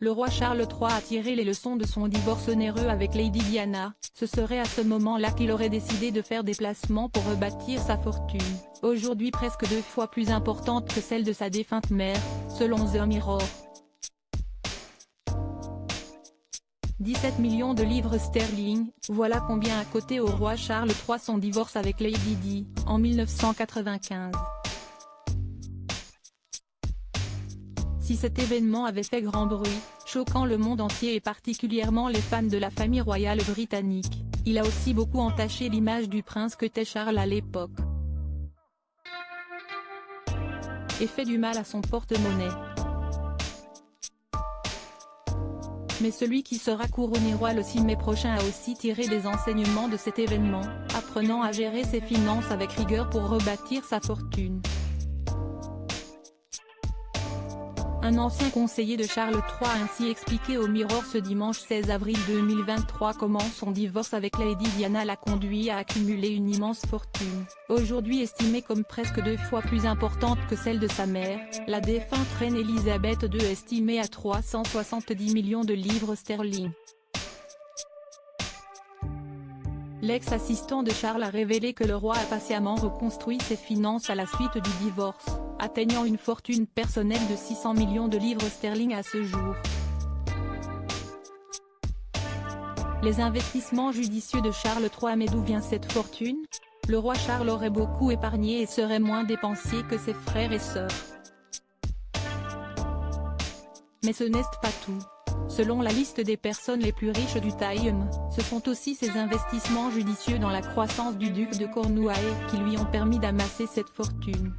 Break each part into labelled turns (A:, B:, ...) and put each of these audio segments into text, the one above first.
A: Le roi Charles III a tiré les leçons de son divorce onéreux avec Lady Diana. Ce serait à ce moment-là qu'il aurait décidé de faire des placements pour rebâtir sa fortune, aujourd'hui presque 2 fois plus importante que celle de sa défunte mère, selon The Mirror. 17 millions de livres sterling, voilà combien a coûté au roi Charles III son divorce avec Lady Di, en 1995. Si cet événement avait fait grand bruit, choquant le monde entier et particulièrement les fans de la famille royale britannique, il a aussi beaucoup entaché l'image du prince qu'était Charles à l'époque. Et fait du mal à son porte-monnaie. Mais celui qui sera couronné roi le 6 mai prochain a aussi tiré des enseignements de cet événement, apprenant à gérer ses finances avec rigueur pour rebâtir sa fortune. Un ancien conseiller de Charles III a ainsi expliqué au Mirror ce dimanche 16 avril 2023 comment son divorce avec Lady Diana l'a conduit à accumuler une immense fortune, aujourd'hui estimée comme presque 2 fois plus importante que celle de sa mère, la défunte reine Elisabeth II, estimée à 370 millions de livres sterling. L'ex-assistant de Charles a révélé que le roi a patiemment reconstruit ses finances à la suite du divorce, atteignant une fortune personnelle de 600 millions de livres sterling à ce jour. Les investissements judicieux de Charles III. Mais d'où vient cette fortune? Le roi Charles aurait beaucoup épargné et serait moins dépensier que ses frères et sœurs. Mais ce n'est pas tout. Selon la liste des personnes les plus riches du Time, ce sont aussi ses investissements judicieux dans la croissance du duc de Cornouailles qui lui ont permis d'amasser cette fortune.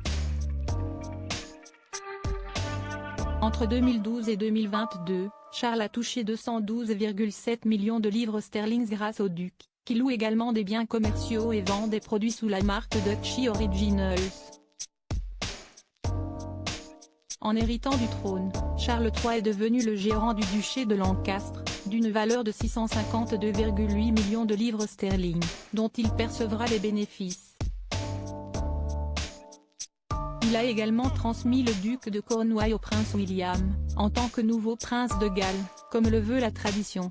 A: Entre 2012 et 2022, Charles a touché 212,7 millions de livres sterling grâce au duc, qui loue également des biens commerciaux et vend des produits sous la marque Duchy Originals. En héritant du trône, Charles III est devenu le gérant du duché de Lancastre, d'une valeur de 652,8 millions de livres sterling, dont il percevra les bénéfices. Il a également transmis le duc de Cornouailles au prince William, en tant que nouveau prince de Galles, comme le veut la tradition.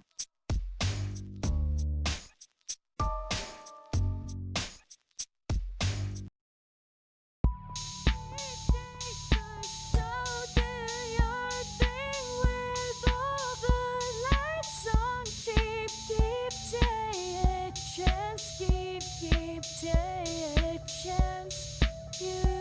B: Keep